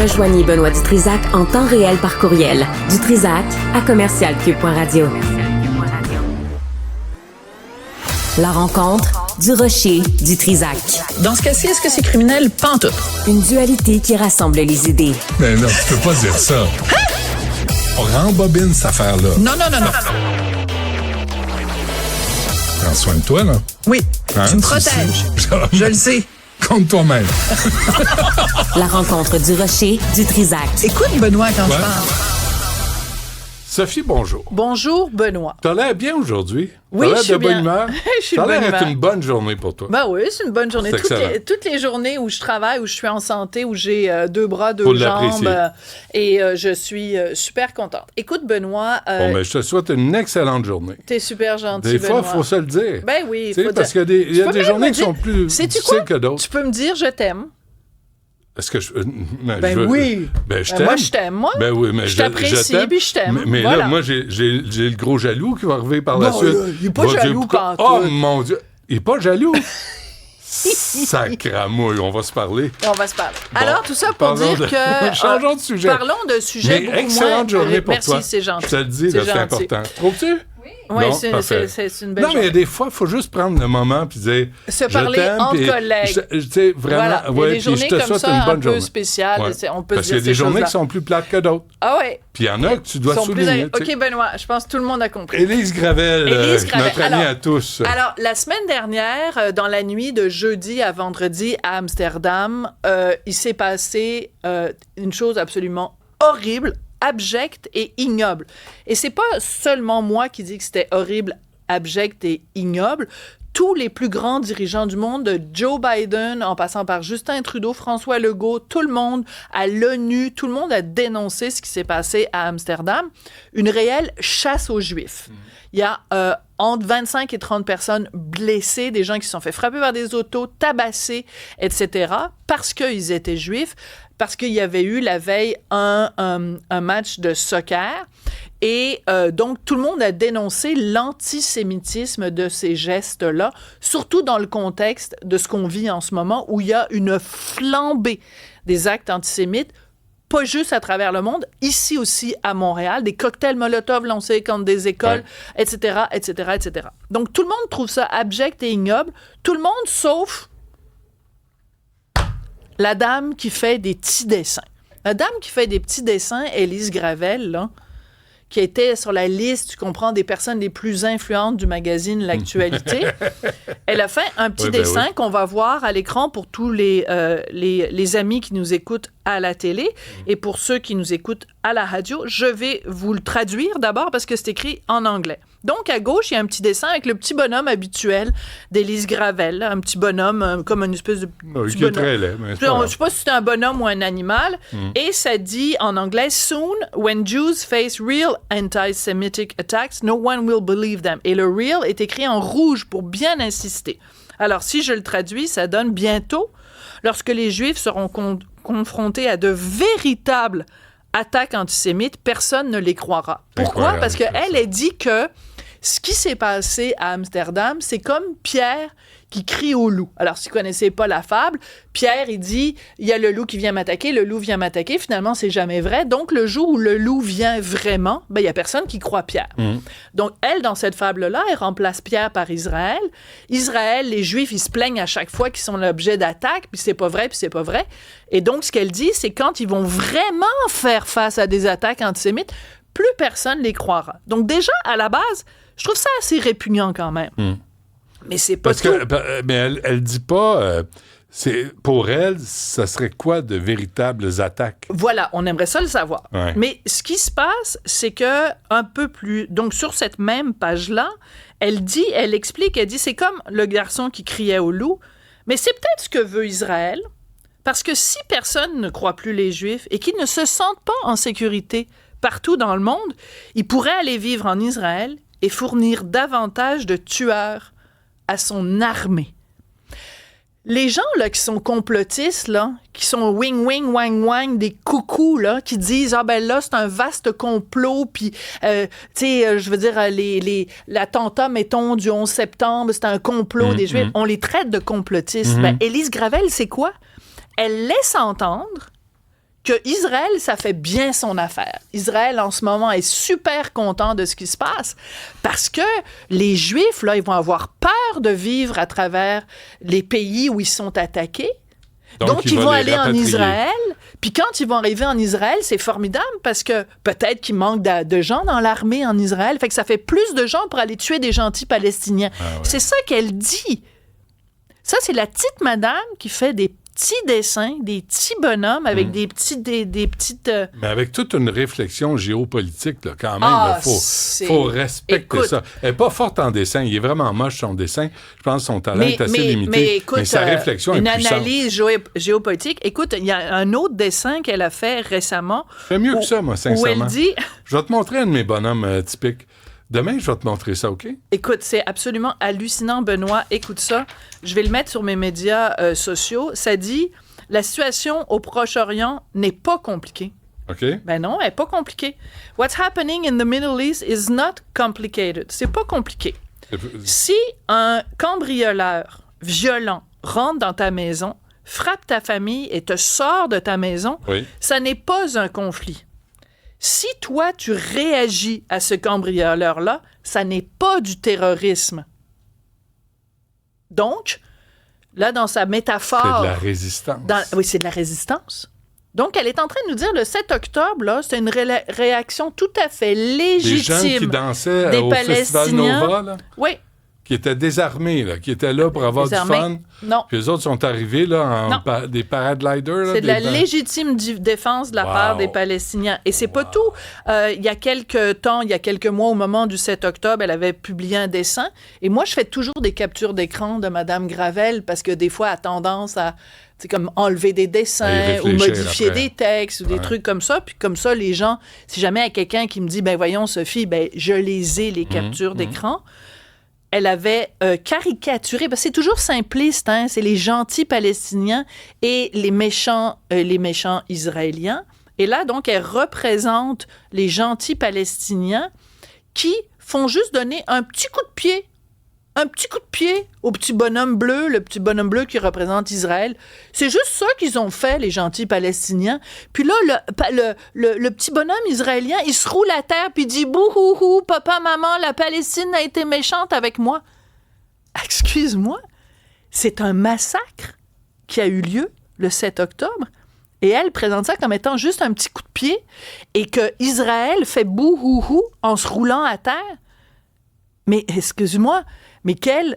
Rejoignez Benoît Dutrisac en temps réel par courriel. dutrisac@commercialcube.radio. La rencontre du Rocher du Trisac. Dans ce cas-ci, est-ce que c'est criminel? Pas en tout. Une dualité qui rassemble les idées. Mais non, tu peux pas dire ça. On rembobine cette affaire-là. Non. Prends soin de toi, là. Oui, Hein? tu me protèges. Je le sais. Contre toi-même. La rencontre du Rocher du Trisac. Écoute, Benoît, quand Ouais. je parle. Sophie, bonjour. Bonjour, Benoît. T'as l'air bien aujourd'hui. Oui, T'as l'air je suis de bonne bien. humeur. Je suis de Ça a l'air bonne d'être humeur. une bonne journée pour toi. Ben oui, c'est une bonne journée. C'est excellent. Toutes les journées où je travaille, où je suis en santé, où j'ai 2 bras, 2 Faut jambes, l'apprécier. je suis super contente. Écoute, Benoît, Bon, ben, je te souhaite une excellente journée. t'es super gentil, Des fois, Benoît. il faut se le dire. Ben oui, Tu sais, faut parce dire. qu'il y a Tu des peux même journées me qui sont dire- plus Sais-tu difficiles quoi? que d'autres. Tu peux me dire « je t'aime ». Est-ce que je... Ben oui. Ben, je Ben t'aime. moi, je t'aime, moi. Ben oui, mais Je t'apprécie, t'aime. puis je t'aime. Mais Voilà. là, moi, j'ai le gros jaloux qui va arriver par la Non, suite. là, il est pas Va dire jaloux pourquoi- pantoute. Oh, mon Dieu. Il est pas jaloux. Sacramouille, on va se parler. On va se parler. Bon, Alors, tout ça pour parlons dire de- que... Changeons de sujet. Parlons de sujet Mais beaucoup excellente moins... journée pour Merci, toi. c'est gentil. Je te le dis, là, c'est gentil. important. Trouves-tu? Oui, Bon, c'est parfait. une belle Non, mais journée. des fois, il faut juste prendre le moment puis dire... Se je parler t'aime, entre puis collègues. Tu sais, vraiment, Voilà. Il y a ouais, des puis je journées te comme souhaite ça, une un bonne peu journée. spéciales. Ouais. On peut Parce se qu'il y a dire des ces journées choses-là. qui sont plus plates que d'autres. Ah ouais. Puis il y en a que tu dois Sont plus souligner. tu sais. OK, Benoît, je pense que tout le monde a compris. Élise Gravel, Élise Gravel. notre amie Alors- à tous. Alors, la semaine dernière, dans la nuit de jeudi à vendredi à Amsterdam, il s'est passé une chose absolument horrible, abjecte et ignoble. Et c'est pas seulement moi qui dis que c'était horrible, abject et ignoble. Tous les plus grands dirigeants du monde, de Joe Biden, en passant par Justin Trudeau, François Legault, tout le monde, à l'ONU, tout le monde a dénoncé ce qui s'est passé à Amsterdam. Une réelle chasse aux Juifs. Il y a entre 25 et 30 personnes blessées, des gens qui se sont fait frapper par des autos, tabassés, etc., parce qu'ils étaient juifs, parce qu'il y avait eu la veille un match de soccer. Et donc, tout le monde a dénoncé l'antisémitisme de ces gestes-là, surtout dans le contexte de ce qu'on vit en ce moment, où il y a une flambée des actes antisémites, pas juste à travers le monde, ici aussi à Montréal, des cocktails Molotov lancés contre des écoles, etc., etc., etc. Donc, tout le monde trouve ça abject et ignoble. Tout le monde, sauf la dame qui fait des petits dessins. La dame qui fait des petits dessins, Élise Gravel, là, qui était sur la liste, tu comprends, des personnes les plus influentes du magazine L'Actualité. Elle a fait un petit dessin qu'on va voir à l'écran pour tous les amis qui nous écoutent à la télé et pour ceux qui nous écoutent à la radio. Je vais vous le traduire d'abord parce que c'est écrit en anglais. Donc, à gauche, il y a un petit dessin avec le petit bonhomme habituel d'Élise Gravel, là, un petit bonhomme comme une espèce de petit Qui est très laid, mais c'est pas je ne grave. sais pas si c'est un bonhomme ou un animal. Et ça dit en anglais, Soon, when Jews face real anti-Semitic attacks, no one will believe them. Et le real est écrit en rouge pour bien insister. Alors, si je le traduis, ça donne bientôt, lorsque les Juifs seront confrontés à de véritables attaques antisémites, personne ne les croira. Pourquoi? Incroyable, Parce ça. qu'elle, elle dit que ce qui s'est passé à Amsterdam, c'est comme Pierre qui crie au loup. Alors, si vous ne connaissez pas la fable, Pierre, il dit, il y a le loup qui vient m'attaquer, le loup vient m'attaquer. Finalement, c'est jamais vrai. Donc, le jour où le loup vient vraiment, ben, il n'y a personne qui croit Pierre. Donc, elle, dans cette fable-là, elle remplace Pierre par Israël. Israël, les Juifs, ils se plaignent à chaque fois qu'ils sont l'objet d'attaques, puis c'est pas vrai, puis c'est pas vrai. Et donc, ce qu'elle dit, c'est quand ils vont vraiment faire face à des attaques antisémites, plus personne les croira. Donc, déjà, à la base, je trouve ça assez répugnant quand même. Mais c'est pas Parce tout. que, mais elle dit pas... c'est, pour elle, ça serait quoi de véritables attaques? Voilà, on aimerait ça le savoir. Ouais. Mais ce qui se passe, c'est que un peu plus... Donc, sur cette même page-là, elle explique, elle dit, c'est comme le garçon qui criait au loup, mais c'est peut-être ce que veut Israël, parce que si personne ne croit plus les Juifs et qu'ils ne se sentent pas en sécurité partout dans le monde, ils pourraient aller vivre en Israël et fournir davantage de tueurs à son armée. Les gens là, qui sont complotistes, là, qui sont wing-wing, wang-wang, des coucous, là, qui disent « Ah ben là, c'est un vaste complot, puis, tu sais, je veux dire, l'attentat, mettons, du 11 septembre, c'est un complot des Juifs. » On les traite de complotistes. Ben, Élise Gravel, c'est quoi? Elle laisse entendre que Israël, ça fait bien son affaire. Israël, en ce moment, est super content de ce qui se passe parce que les Juifs, là, ils vont avoir peur de vivre à travers les pays où ils sont attaqués. Donc, ils vont aller en Israël. Puis quand ils vont arriver en Israël, c'est formidable parce que peut-être qu'il manque de gens dans l'armée en Israël. Fait que ça fait plus de gens pour aller tuer des gentils Palestiniens. Ah ouais. C'est ça qu'elle dit. Ça, c'est la petite madame qui fait des petits dessins, des petits bonhommes avec des petites... Mais avec toute une réflexion géopolitique, là, quand même, Ah, il faut respecter Écoute, ça. Elle n'est pas forte en dessin. Il est vraiment moche, son dessin. Je pense que son talent est assez limité. Mais écoute, sa réflexion est une puissante. analyse géopolitique. Écoute, il y a un autre dessin qu'elle a fait récemment. Je fais mieux que ça, moi, sincèrement. Où elle dit... Je vais te montrer un de mes bonhommes typiques. Demain, je vais te montrer ça, OK? Écoute, c'est absolument hallucinant, Benoît. Écoute ça. Je vais le mettre sur mes médias sociaux. Ça dit... La situation au Proche-Orient n'est pas compliquée. OK? Ben non, elle n'est pas compliquée. What's happening in the Middle East is not complicated. C'est pas compliqué. Si un cambrioleur violent rentre dans ta maison, frappe ta famille et te sort de ta maison, Oui. ça n'est pas un conflit. Si toi, tu réagis à ce cambrioleur-là, ça n'est pas du terrorisme. Donc, là, dans sa métaphore... C'est de la résistance. Oui, c'est de la résistance. Donc, elle est en train de nous dire, le 7 octobre, là, c'est une réaction tout à fait légitime. Des jeunes qui dansaient des au Festival Palestiniens. Nova, là, Oui. qui étaient désarmés, là, qui étaient là pour avoir Désarmés. du fun. Non. Puis les autres sont arrivés là, des paragliders. Là, C'est de la des légitime défense de la part des Palestiniens. Et c'est pas tout. Il y a quelques mois, au moment du 7 octobre, elle avait publié un dessin. Et moi, je fais toujours des captures d'écran de Mme Gravel parce que des fois, elle a tendance à comme enlever des dessins ou modifier des textes ou des trucs comme ça. Puis comme ça, les gens, si jamais il y a quelqu'un qui me dit, ben voyons, Sophie, ben je les ai, les captures d'écran. Elle avait caricaturé, parce que c'est toujours simpliste, hein, c'est les gentils Palestiniens et les méchants Israéliens. Et là, donc, elle représente les gentils Palestiniens qui font juste donner un petit coup de pied au petit bonhomme bleu, le petit bonhomme bleu qui représente Israël. C'est juste ça qu'ils ont fait, les gentils Palestiniens. Puis là, le petit bonhomme israélien, il se roule à terre puis il dit « Bouhouhou, papa, maman, la Palestine a été méchante avec moi. » Excuse-moi, c'est un massacre qui a eu lieu le 7 octobre. Et elle présente ça comme étant juste un petit coup de pied et que Israël fait bouhouhou en se roulant à terre. Mais excuse-moi, mais quel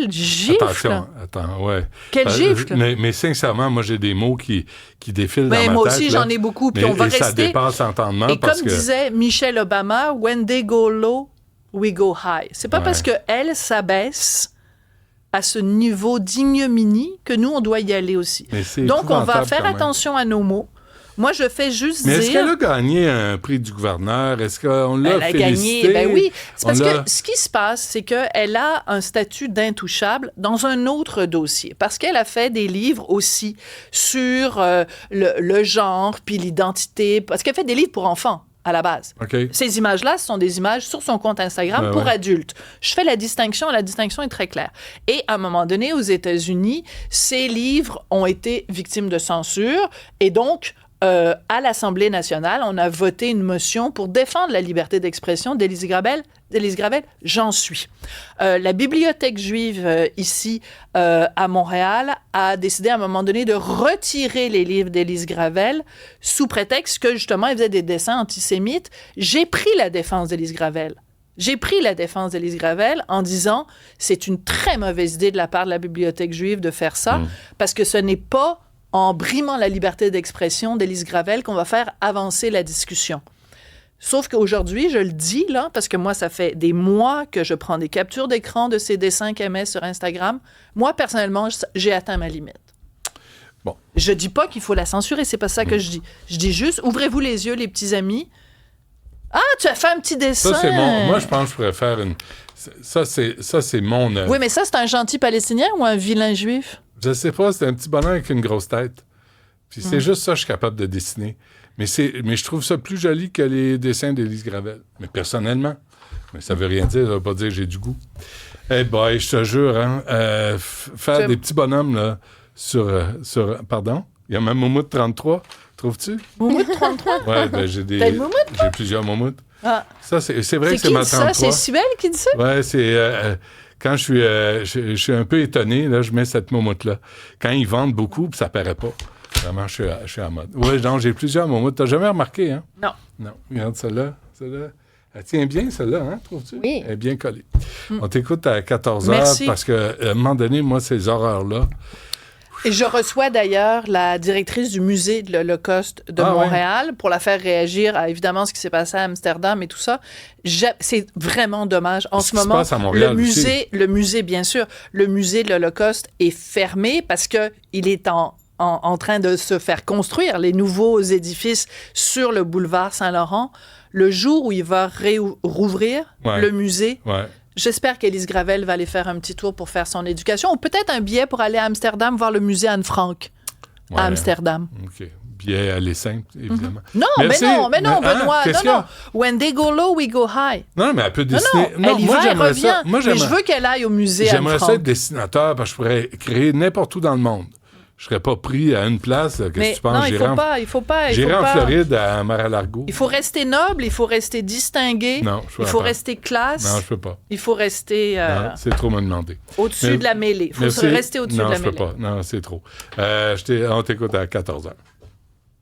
gifle! Attends, ouais. Quel gifle! Mais sincèrement, moi, j'ai des mots qui défilent dans ma tête. Moi aussi, j'en ai beaucoup, puis on va rester... ça dépasse l'entendement. Et comme disait Michelle Obama, « When they go low, we go high ». C'est pas parce qu'elle s'abaisse à ce niveau d'ignominie que nous, on doit y aller aussi. Donc, on va faire attention à nos mots. Moi, je fais juste dire... Mais est-ce qu'elle a gagné un prix du gouverneur? Est-ce qu'on l'a félicité? Elle a gagné, ben oui. C'est parce que ce qui se passe, c'est qu'elle a un statut d'intouchable dans un autre dossier. Parce qu'elle a fait des livres aussi sur le genre, puis l'identité. Parce qu'elle fait des livres pour enfants, à la base. Okay. Ces images-là, ce sont des images sur son compte Instagram pour adultes. Je fais la distinction est très claire. Et à un moment donné, aux États-Unis, ces livres ont été victimes de censure, et donc... à l'Assemblée nationale, on a voté une motion pour défendre la liberté d'expression d'Élise Gravel. J'en suis. La bibliothèque juive ici à Montréal a décidé à un moment donné de retirer les livres d'Élise Gravel sous prétexte que justement elle faisait des dessins antisémites. J'ai pris la défense d'Élise Gravel. En disant c'est une très mauvaise idée de la part de la bibliothèque juive de faire ça parce que ce n'est pas en brimant la liberté d'expression d'Élise Gravel qu'on va faire avancer la discussion. Sauf qu'aujourd'hui, je le dis, là, parce que moi, ça fait des mois que je prends des captures d'écran de ces dessins qu'elle met sur Instagram. Moi, personnellement, j'ai atteint ma limite. Bon. Je dis pas qu'il faut la censurer, c'est pas ça que je dis. Je dis juste, ouvrez-vous les yeux, les petits amis. Ah, tu as fait un petit dessin! Ça, c'est mon... Moi, je pense que je pourrais faire une... Ça, c'est mon œuvre. Oui, mais ça, c'est un gentil Palestinien ou un vilain juif? Je sais pas, c'est un petit bonhomme avec une grosse tête. Puis c'est juste ça que je suis capable de dessiner. Mais je trouve ça plus joli que les dessins d'Élise Gravel. Mais personnellement. Mais ça veut rien dire, ça veut pas dire que j'ai du goût. Eh boy, je te jure, hein, faire des petits bonhommes là, sur... Pardon? Il y a même Moumoud 33. Trouves-tu? Moumoute 33? Ouais, ben T'as une moumoute? j'ai plusieurs moumoutes. Ah. Ça, c'est vrai que c'est qui ma dit ça? 33. C'est Sibelle qui dit ça? Ouais, c'est... quand je suis un peu étonné, là, je mets cette moumoute-là. Quand ils vendent beaucoup, puis ça paraît pas. Vraiment, je suis à mode. Oui, donc j'ai plusieurs moumoutes. T'as jamais remarqué, hein? Non. Non. Regarde celle-là. Celle-là. Elle tient bien, celle-là, hein, trouves-tu? Oui. Elle est bien collée. On t'écoute à 14h Merci. parce qu'à un moment donné, moi, ces horreurs-là... Et je reçois d'ailleurs la directrice du musée de l'Holocauste de Ah, Montréal pour la faire réagir à évidemment ce qui s'est passé à Amsterdam et tout ça. C'est vraiment dommage. En Ce ce qui se moment, passe à Montréal le musée, bien sûr, le musée de l'Holocauste est fermé parce que il est en train de se faire construire les nouveaux édifices sur le boulevard Saint-Laurent. Le jour où il va rouvrir le musée, Ouais. j'espère qu'Élise Gravel va aller faire un petit tour pour faire son éducation ou peut-être un billet pour aller à Amsterdam voir le musée Anne Frank Ouais. à Amsterdam. OK. Billet aller simple, évidemment. Non, Merci. mais non, Hein? Benoît, Qu'est-ce non. When they go low, we go high. Non, mais elle peut Non, dessiner. elle y va, elle j'aimerais revient. ça. Moi, mais je veux qu'elle aille au musée Anne J'aimerais ça Frank. être dessinateur parce que je pourrais créer n'importe où dans le monde. Je serais pas pris à une place. Qu'est-ce Mais que tu penses? non, il faut pas. J'irai en Floride, à Mar-a-Lago. Il faut rester noble, il faut rester distingué. Non, je peux il faut pas. rester classe. Non, je peux pas. Il faut rester Non, c'est trop me demander. au-dessus Mais- de la mêlée. Il faut Merci. rester au-dessus de la Non, je mêlée. peux pas. Non, c'est trop. On t'écoute à 14h.